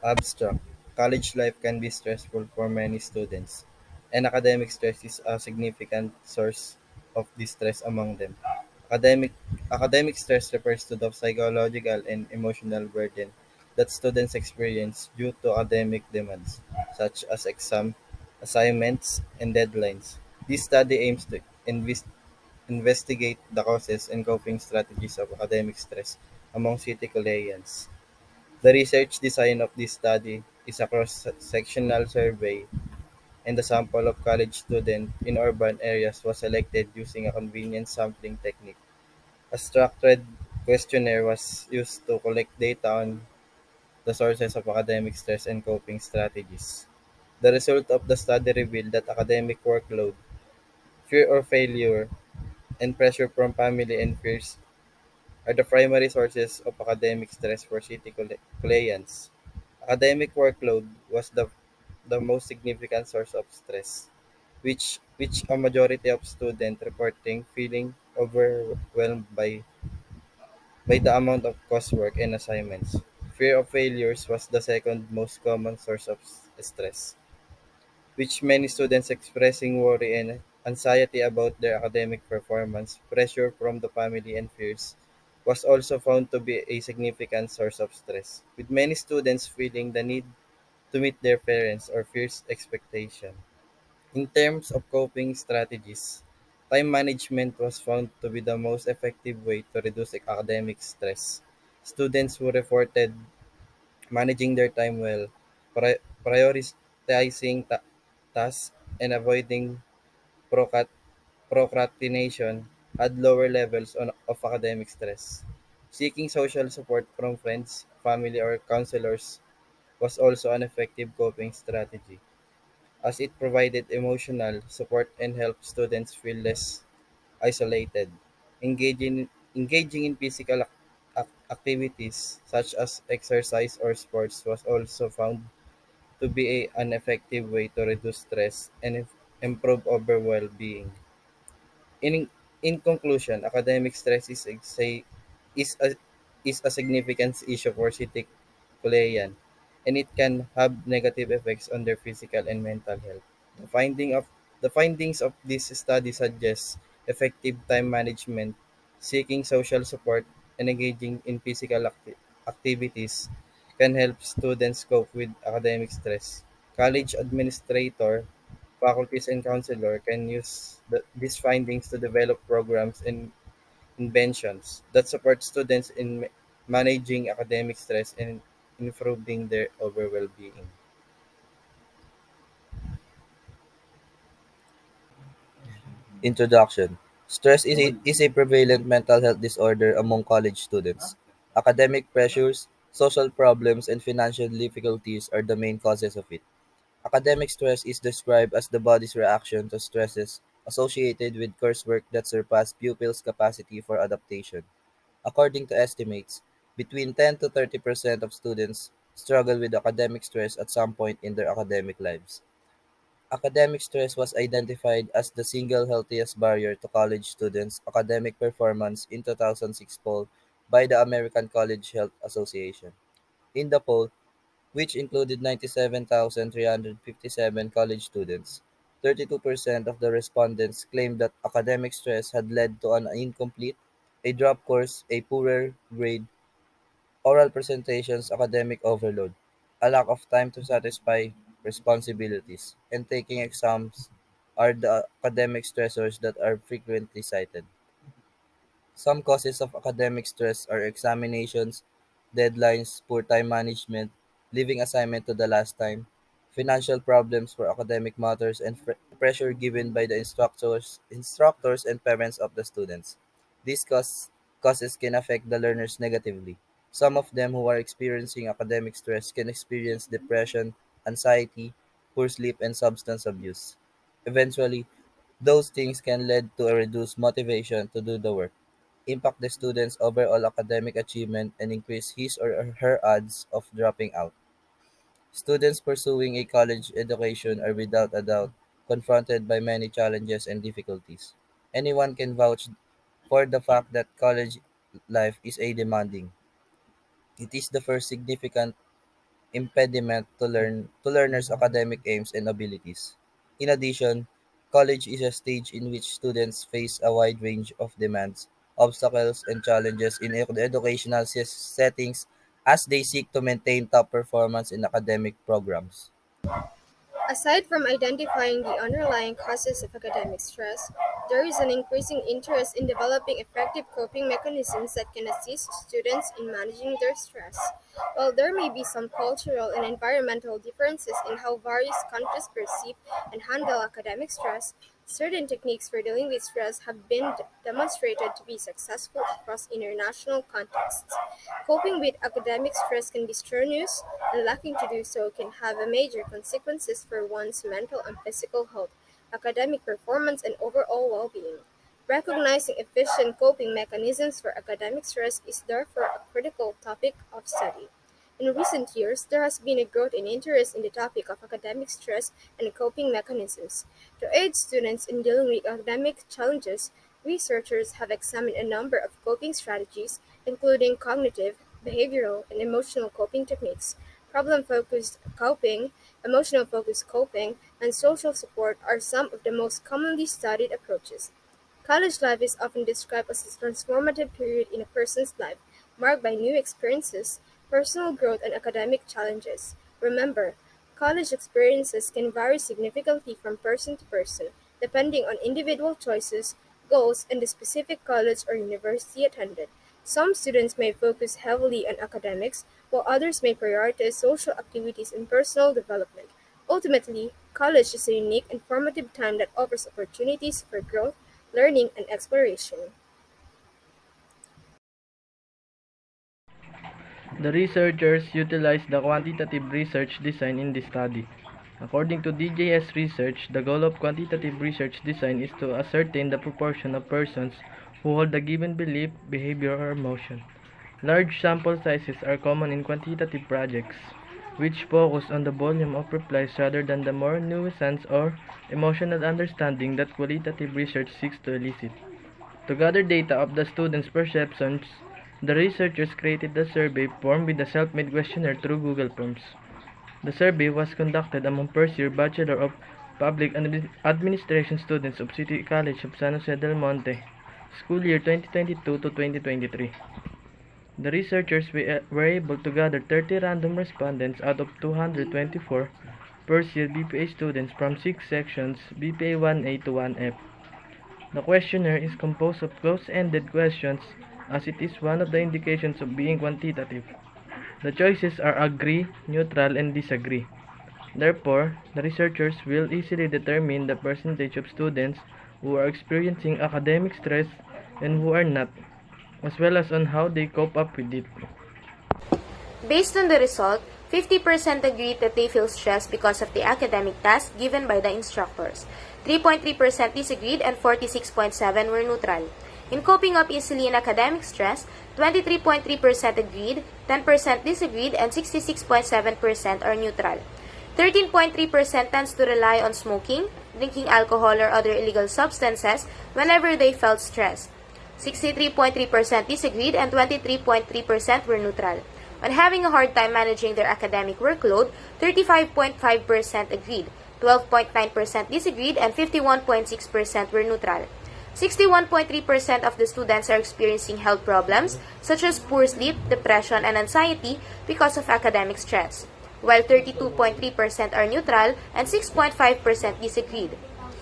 Abstract: College life can be stressful for many students, and academic stress is a significant source of distress among them. Academic Academic stress refers to the psychological and emotional burden that students experience due to academic demands, such as exam, assignments, and deadlines. This study aims to investigate the causes and coping strategies of academic stress among city Collegians. The research design of this study is a cross-sectional survey, and the sample of college students in urban areas was selected using a convenient sampling technique. A structured questionnaire was used to collect data on the sources of academic stress and coping strategies. The result of the study revealed that academic workload, fear of failure, and pressure from family and peers are the primary sources of academic stress for city clients. Academic workload was the most significant source of stress, which a majority of students reporting feeling overwhelmed by the amount of coursework and assignments. Fear of failures was the second most common source of stress, which many students expressing worry and anxiety about their academic performance. Pressure from the family and peers was also found to be a significant source of stress, with many students feeling the need to meet their parents' or peers' expectation. In terms of coping strategies, time management was found to be the most effective way to reduce academic stress. Students who reported managing their time well, prioritizing tasks, and avoiding procrat- procrastination had lower levels of academic stress. Seeking social support from friends, family, or counselors was also an effective coping strategy, as it provided emotional support and helped students feel less isolated. Engaging in physical activities such as exercise or sports was also found to be an effective way to reduce stress and improve overall well-being. In in conclusion, academic stress is a is a significant issue for city Chilean, and it can have negative effects on their physical and mental health. The findings of this study suggest effective time management, seeking social support, and engaging in physical activities can help students cope with academic stress. College administrator, faculties, and counselor can use these findings to develop programs and inventions that support students in managing academic stress and improving their overall well-being. Introduction. Stress is a prevalent mental health disorder among college students. Academic pressures, social problems, and financial difficulties are the main causes of it. Academic stress is described as the body's reaction to stresses associated with coursework that surpass pupils' capacity for adaptation. According to estimates, between 10 to 30% of students struggle with academic stress at some point in their academic lives. Academic stress was identified as the single healthiest barrier to college students' academic performance in 2006 poll by the American College Health Association. In the poll, which included 97,357 college students, 32% of the respondents claimed that academic stress had led to an incomplete, a drop course, a poorer grade, oral presentations, academic overload, a lack of time to satisfy responsibilities, and taking exams are the academic stressors that are frequently cited. Some causes of academic stress are examinations, deadlines, poor time management, leaving assignment to the last time, financial problems for academic matters, and pressure given by the instructors and parents of the students. These causes can affect the learners negatively. Some of them who are experiencing academic stress can experience depression, anxiety, poor sleep, and substance abuse. Eventually, those things can lead to a reduced motivation to do the work, impact the student's overall academic achievement, and increase his or her odds of dropping out. Students pursuing a college education are without a doubt confronted by many challenges and difficulties. Anyone can vouch for the fact that college life is a demanding. It is the first significant impediment to learners' academic aims and abilities. In addition, college is a stage in which students face a wide range of demands, obstacles, and challenges in educational settings as they seek to maintain top performance in academic programs. Aside from identifying the underlying causes of academic stress, there is an increasing interest in developing effective coping mechanisms that can assist students in managing their stress. While there may be some cultural and environmental differences in how various countries perceive and handle academic stress, certain techniques for dealing with stress have been demonstrated to be successful across international contexts. Coping with academic stress can be strenuous, and lacking to do so can have a major consequences for one's mental and physical health, academic performance, and overall well-being. Recognizing efficient coping mechanisms for academic stress is therefore a critical topic of study. In recent years, there has been a growth in interest in the topic of academic stress and coping mechanisms. To aid students in dealing with academic challenges, researchers have examined a number of coping strategies, including cognitive, behavioral, and emotional coping techniques. Problem focused coping, emotional focused coping, and social support are some of the most commonly studied approaches. College life is often described as a transformative period in a person's life, marked by new experiences, personal growth, and academic challenges. Remember, college experiences can vary significantly from person to person, depending on individual choices, goals, and the specific college or university attended. Some students may focus heavily on academics, while others may prioritize social activities and personal development. Ultimately, college is a unique and formative time that offers opportunities for growth, learning, and exploration. The researchers utilized the quantitative research design in this study. According to DJS research, the goal of quantitative research design is to ascertain the proportion of persons who hold a given belief, behavior, or emotion. Large sample sizes are common in quantitative projects, which focus on the volume of replies rather than the more nuanced or emotional understanding that qualitative research seeks to elicit. To gather data of the students' perceptions, the researchers created a survey form with a self-made questionnaire through Google Forms. The survey was conducted among first-year Bachelor of Public Administration students of City College of San Jose del Monte, school year 2022 to 2023. The researchers were able to gather 30 random respondents out of 224 first-year BPA students from 6 sections BPA 1A to 1F. The questionnaire is composed of close-ended questions as it is one of the indications of being quantitative. The choices are agree, neutral, and disagree. Therefore, the researchers will easily determine the percentage of students who are experiencing academic stress and who are not, as well as on how they cope up with it. Based on the result, 50% agreed that they feel stressed because of the academic task given by the instructors. 3.3% disagreed and 46.7% were neutral. In coping up easily in academic stress, 23.3% agreed, 10% disagreed, and 66.7% are neutral. 13.3% tends to rely on smoking, drinking alcohol or other illegal substances whenever they felt stressed. 63.3% disagreed and 23.3% were neutral. On having a hard time managing their academic workload, 35.5% agreed, 12.9% disagreed, and 51.6% were neutral. 61.3% of the students are experiencing health problems such as poor sleep, depression, and anxiety because of academic stress, while 32.3% are neutral and 6.5% disagreed.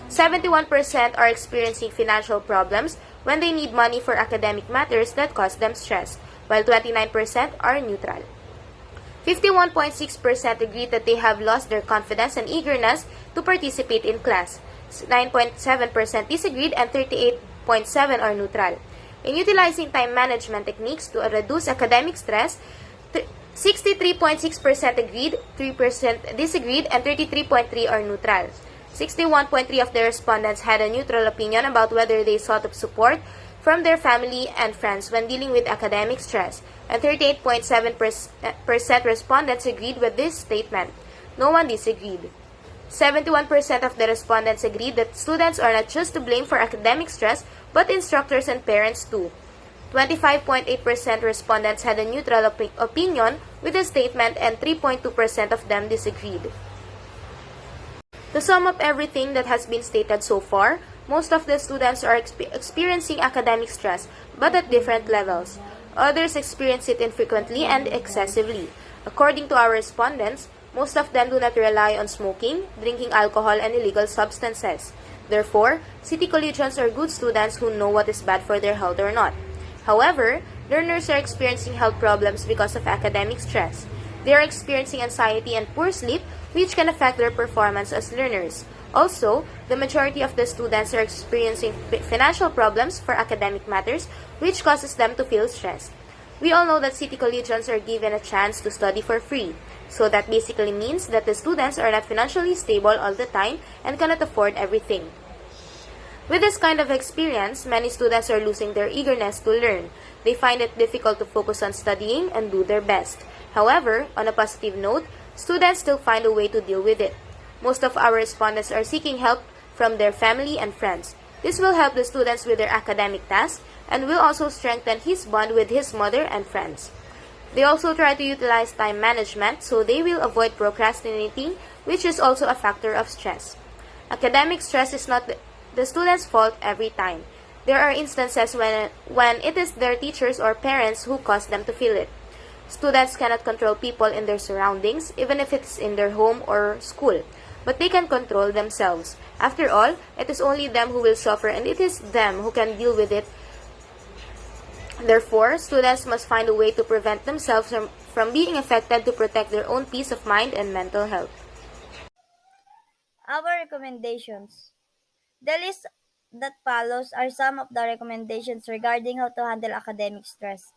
71% are experiencing financial problems when they need money for academic matters that cause them stress, while 29% are neutral. 51.6% agreed that they have lost their confidence and eagerness to participate in class. 9.7% disagreed and 38.7% are neutral. In utilizing time management techniques to reduce academic stress, 63.6% agreed, 3% disagreed, and 33.3% are neutral. 61.3% of the respondents had a neutral opinion about whether they sought support from their family and friends when dealing with academic stress, and 38.7% respondents agreed with this statement. No one disagreed. 71% of the respondents agreed that students are not just to blame for academic stress, but instructors and parents too. 25.8% respondents had a neutral opinion with the statement and 3.2% of them disagreed. To sum up everything that has been stated so far, most of the students are experiencing academic stress, but at different levels. Others experience it infrequently and excessively. According to our respondents, most of them do not rely on smoking, drinking alcohol, and illegal substances. Therefore, city collegians are good students who know what is bad for their health or not. However, learners are experiencing health problems because of academic stress. They are experiencing anxiety and poor sleep, which can affect their performance as learners. Also, the majority of the students are experiencing financial problems for academic matters, which causes them to feel stressed. We all know that city collegians are given a chance to study for free. So that basically means that the students are not financially stable all the time and cannot afford everything. With this kind of experience, many students are losing their eagerness to learn. They find it difficult to focus on studying and do their best. However, on a positive note, students still find a way to deal with it. Most of our respondents are seeking help from their family and friends. This will help the students with their academic tasks and will also strengthen his bond with his mother and friends. They also try to utilize time management so they will avoid procrastinating, which is also a factor of stress. Academic stress is not the students' fault every time. There are instances when it is their teachers or parents who cause them to feel it. Students cannot control people in their surroundings, even if it's in their home or school, but they can control themselves. After all, it is only them who will suffer and it is them who can deal with it. Therefore, students must find a way to prevent themselves from being affected to protect their own peace of mind and mental health. Our recommendations. The list that follows are some of the recommendations regarding how to handle academic stress.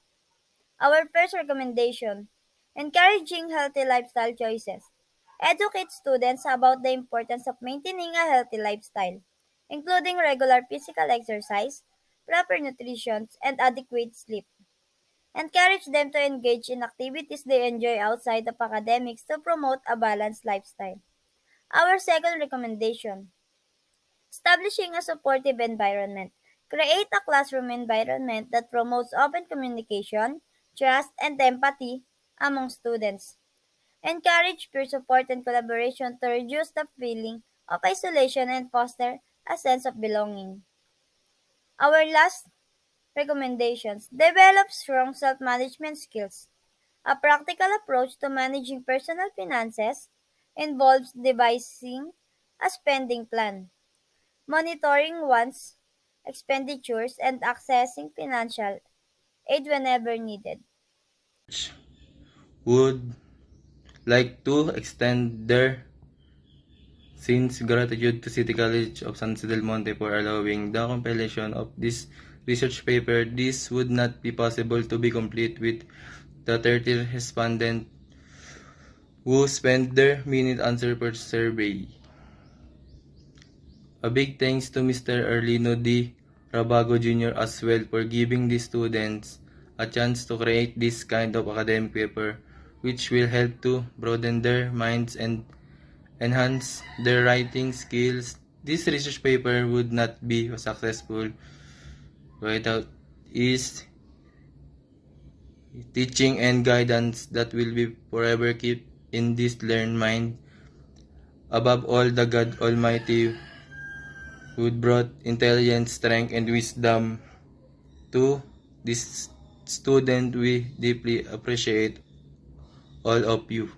Our first recommendation, encouraging healthy lifestyle choices. Educate students about the importance of maintaining a healthy lifestyle, including regular physical exercise, proper nutrition, and adequate sleep. Encourage them to engage in activities they enjoy outside of academics to promote a balanced lifestyle. Our second recommendation, establishing a supportive environment. Create a classroom environment that promotes open communication, trust, and empathy among students. Encourage peer support and collaboration to reduce the feeling of isolation and foster a sense of belonging. Our last recommendations, develop strong self-management skills. A practical approach to managing personal finances involves devising a spending plan, monitoring one's expenditures, and accessing financial aid whenever needed. Would like to extend their sincere gratitude to City College of San Jose del Monte for allowing the compilation of this research paper. This would not be possible to be complete with the 30 respondents who spent their minute answer per survey. A big thanks to Mr. Orlino D. Rabago Jr. as well for giving the students a chance to create this kind of academic paper, which will help to broaden their minds and enhance their writing skills. This research paper would not be successful without his teaching and guidance that will be forever keep in this learned mind. Above all, the God Almighty would brought intelligence, strength, and wisdom to this student. We deeply appreciate all of you.